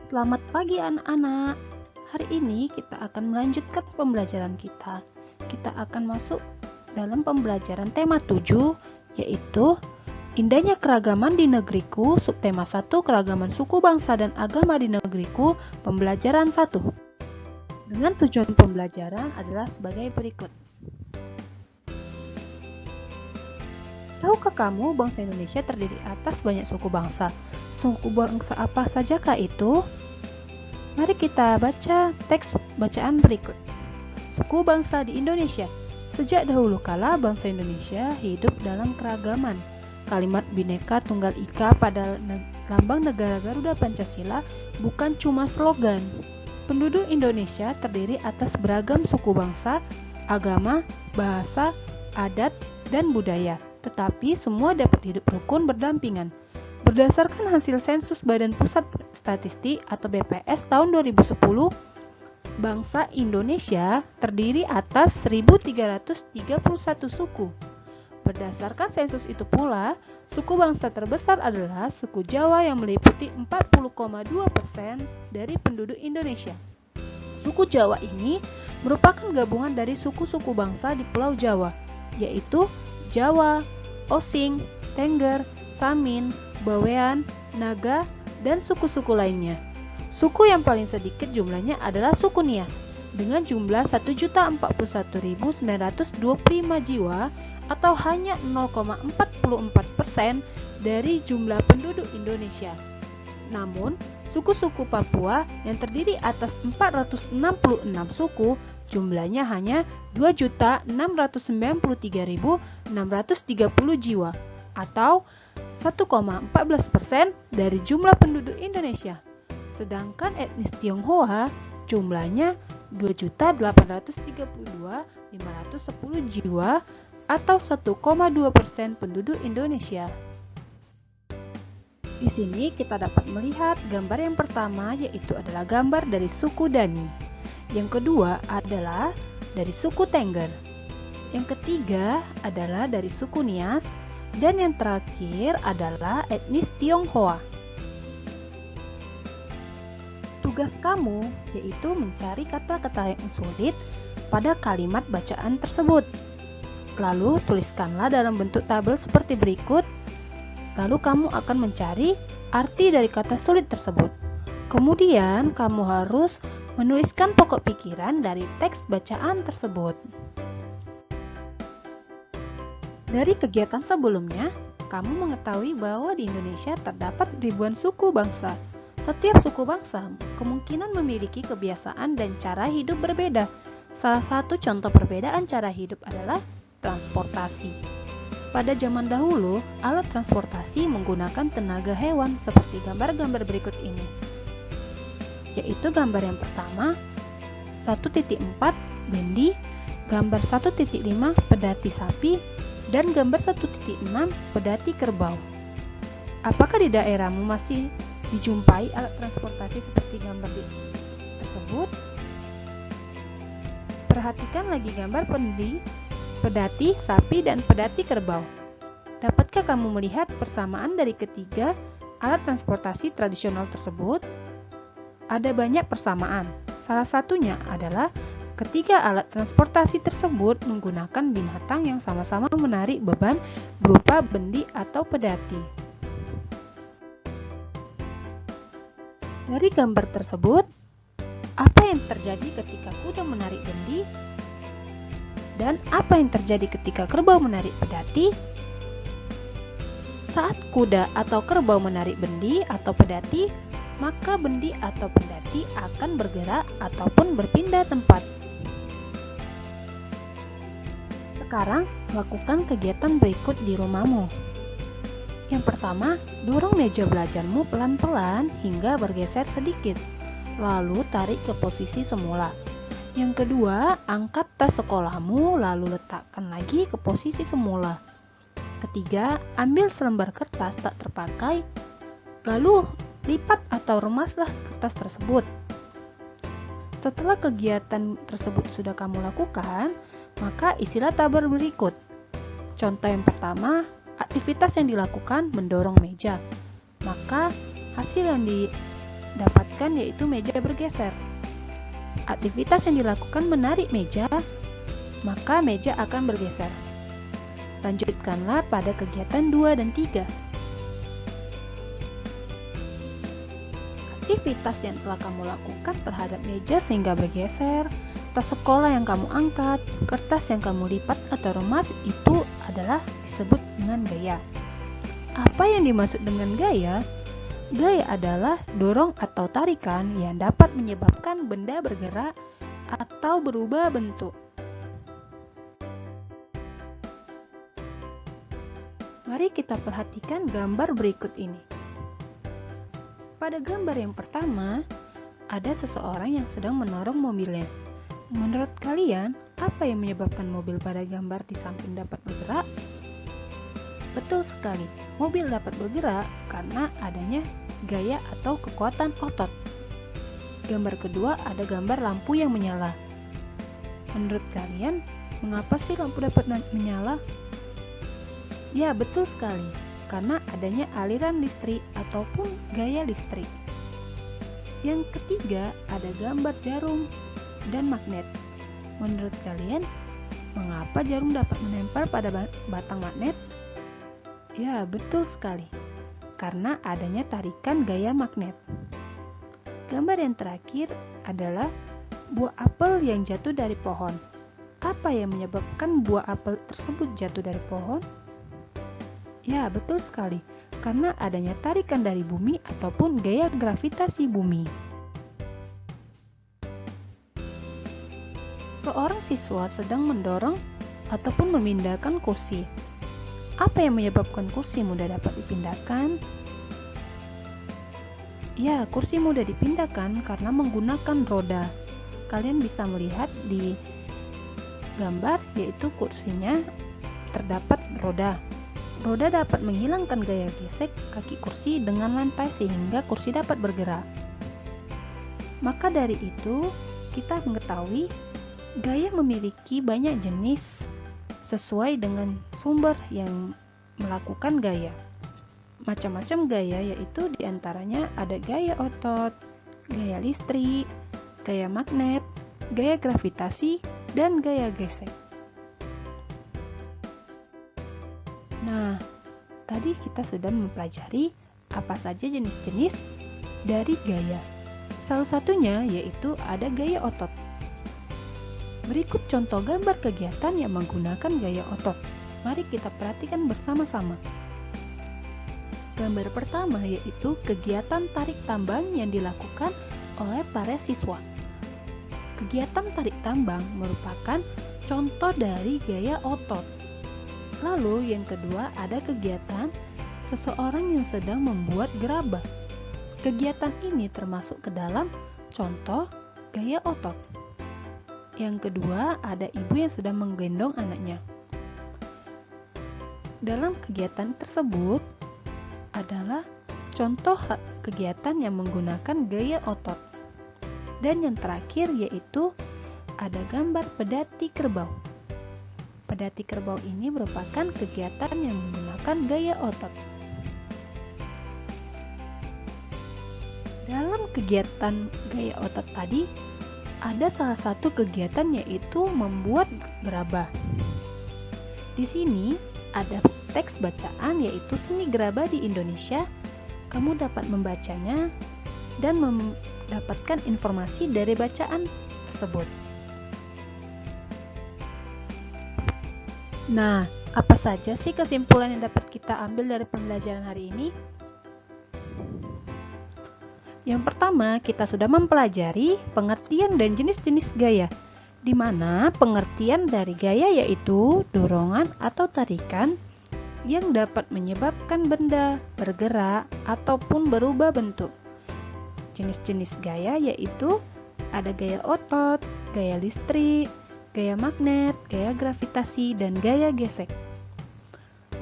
Selamat pagi anak-anak. Hari ini kita akan melanjutkan pembelajaran kita. Kita akan masuk dalam pembelajaran tema 7, yaitu Indahnya Keragaman di Negeriku, subtema 1, Keragaman Suku, Bangsa, dan Agama di Negeriku, pembelajaran 1. Dengan tujuan pembelajaran adalah sebagai berikut. Tahukah kamu bangsa Indonesia terdiri atas banyak suku bangsa? Suku bangsa apa sajakah itu? Mari kita baca teks bacaan berikut. Suku bangsa di Indonesia. Sejak dahulu kala bangsa Indonesia hidup dalam keragaman. Kalimat Bhinneka Tunggal Ika pada lambang negara Garuda Pancasila bukan cuma slogan. Penduduk Indonesia terdiri atas beragam suku bangsa, agama, bahasa, adat, dan budaya. Tetapi semua dapat hidup rukun berdampingan. Berdasarkan hasil sensus Badan Pusat Statistik atau BPS tahun 2010, bangsa Indonesia terdiri atas 1.331 suku. Berdasarkan sensus itu pula, suku bangsa terbesar adalah suku Jawa yang meliputi 40,2% dari penduduk Indonesia. Suku Jawa ini merupakan gabungan dari suku-suku bangsa di Pulau Jawa, yaitu Jawa, Osing, Tengger, Samin, Bawean, Naga, dan suku-suku lainnya. Suku yang paling sedikit jumlahnya adalah suku Nias dengan jumlah 1.041.925 jiwa atau hanya 0,44% dari jumlah penduduk Indonesia. Namun, suku-suku Papua yang terdiri atas 466 suku jumlahnya hanya 2.693.630 jiwa atau 1,14% dari jumlah penduduk Indonesia. Sedangkan etnis Tionghoa jumlahnya 2.832.510 jiwa atau 1,2% penduduk Indonesia. Di sini kita dapat melihat gambar yang pertama, yaitu adalah gambar dari suku Dani. Yang kedua adalah dari suku Tengger. Yang ketiga adalah dari suku Nias. Dan yang terakhir adalah etnis Tionghoa. Tugas kamu yaitu mencari kata-kata yang sulit pada kalimat bacaan tersebut. Lalu tuliskanlah dalam bentuk tabel seperti berikut. Lalu kamu akan mencari arti dari kata sulit tersebut. Kemudian kamu harus menuliskan pokok pikiran dari teks bacaan tersebut. Dari kegiatan sebelumnya, kamu mengetahui bahwa di Indonesia terdapat ribuan suku bangsa. Setiap suku bangsa kemungkinan memiliki kebiasaan dan cara hidup berbeda. Salah satu contoh perbedaan cara hidup adalah transportasi. Pada zaman dahulu, alat transportasi menggunakan tenaga hewan seperti gambar-gambar berikut ini. Yaitu gambar yang pertama, 1.4 bendi, gambar 1.5 pedati sapi, dan gambar 1.6 pedati kerbau. Apakah di daerahmu masih dijumpai alat transportasi seperti gambar tersebut? Perhatikan lagi gambar pedati sapi dan pedati kerbau. Dapatkah kamu melihat persamaan dari ketiga alat transportasi tradisional tersebut? Ada banyak persamaan. Salah satunya adalah ketiga alat transportasi tersebut menggunakan binatang yang sama-sama menarik beban berupa bendi atau pedati. Dari gambar tersebut, apa yang terjadi ketika kuda menarik bendi? Dan apa yang terjadi ketika kerbau menarik pedati? Saat kuda atau kerbau menarik bendi atau pedati, maka bendi atau pedati akan bergerak ataupun berpindah tempat. Sekarang, lakukan kegiatan berikut di rumahmu. Yang pertama, dorong meja belajarmu pelan-pelan hingga bergeser sedikit. Lalu tarik ke posisi semula. Yang kedua, angkat tas sekolahmu lalu letakkan lagi ke posisi semula. Ketiga, ambil selembar kertas tak terpakai, lalu lipat atau remaslah kertas tersebut. Setelah kegiatan tersebut sudah kamu lakukan, maka isilah tabel berikut. Contoh yang pertama, aktivitas yang dilakukan mendorong meja. Maka hasil yang dapatkan yaitu meja bergeser. Aktivitas yang dilakukan menarik meja, maka meja akan bergeser. Lanjutkanlah pada kegiatan 2 dan 3. Aktivitas yang telah kamu lakukan terhadap meja sehingga bergeser, tas sekolah yang kamu angkat, kertas yang kamu lipat atau remas itu adalah disebut dengan gaya. Apa yang dimaksud dengan gaya? Gaya adalah dorong atau tarikan yang dapat menyebabkan benda bergerak atau berubah bentuk. Mari kita perhatikan gambar berikut ini. Pada gambar yang pertama, ada seseorang yang sedang mendorong mobilnya. Menurut kalian, apa yang menyebabkan mobil pada gambar di samping dapat bergerak? Betul sekali, mobil dapat bergerak karena adanya gaya atau kekuatan otot. Gambar kedua ada gambar lampu yang menyala. Menurut kalian, mengapa sih lampu dapat menyala? Ya, betul sekali, karena adanya aliran listrik ataupun gaya listrik. Yang ketiga ada gambar jarum dan magnet. Menurut kalian, mengapa jarum dapat menempel pada batang magnet? Ya, betul sekali, karena adanya tarikan gaya magnet. Gambar yang terakhir adalah buah apel yang jatuh dari pohon. Apa yang menyebabkan buah apel tersebut jatuh dari pohon? Ya, betul sekali, karena adanya tarikan dari bumi ataupun gaya gravitasi bumi. Seorang siswa sedang mendorong ataupun memindahkan kursi. Apa yang menyebabkan kursi mudah dapat dipindahkan? Ya, kursi mudah dipindahkan karena menggunakan roda. Kalian bisa melihat di gambar, yaitu kursinya terdapat roda. Roda dapat menghilangkan gaya gesek kaki kursi dengan lantai sehingga kursi dapat bergerak. Maka dari itu, kita mengetahui gaya memiliki banyak jenis sesuai dengan sumber yang melakukan gaya. Macam-macam gaya yaitu diantaranya ada gaya otot, gaya listrik, gaya magnet, gaya gravitasi, dan gaya gesek. Nah, tadi kita sudah mempelajari apa saja jenis-jenis dari gaya. Salah satunya yaitu ada gaya otot. Berikut contoh gambar kegiatan yang menggunakan gaya otot. Mari kita perhatikan bersama-sama. Gambar pertama yaitu kegiatan tarik tambang yang dilakukan oleh para siswa. Kegiatan tarik tambang merupakan contoh dari gaya otot. Lalu yang kedua ada kegiatan seseorang yang sedang membuat gerabah. Kegiatan ini termasuk ke dalam contoh gaya otot. Yang kedua ada ibu yang sedang menggendong anaknya. Dalam kegiatan tersebut adalah contoh kegiatan yang menggunakan gaya otot. Dan yang terakhir yaitu ada gambar pedati kerbau. Pedati kerbau ini merupakan kegiatan yang menggunakan gaya otot. Dalam kegiatan gaya otot tadi, ada salah satu kegiatan yaitu membuat gerabah. Di sini ada teks bacaan yaitu seni gerabah di Indonesia. Kamu dapat membacanya dan mendapatkan informasi dari bacaan tersebut. Nah, apa saja sih kesimpulan yang dapat kita ambil dari pembelajaran hari ini? Yang pertama, kita sudah mempelajari pengertian dan jenis-jenis gaya, di mana pengertian dari gaya yaitu dorongan atau tarikan yang dapat menyebabkan benda bergerak ataupun berubah bentuk. Jenis-jenis gaya yaitu ada gaya otot, gaya listrik, gaya magnet, gaya gravitasi, dan gaya gesek.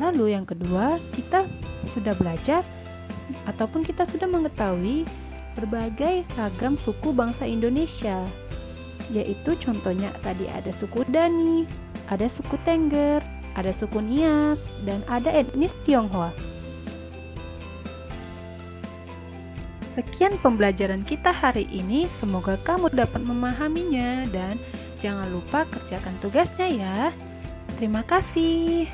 Lalu yang kedua, kita sudah belajar ataupun kita sudah mengetahui berbagai ragam suku bangsa Indonesia, yaitu contohnya tadi ada suku Dani, ada suku Tengger, ada suku Nias, dan ada etnis Tionghoa. Sekian pembelajaran kita hari ini, semoga kamu dapat memahaminya dan jangan lupa kerjakan tugasnya ya. Terima kasih.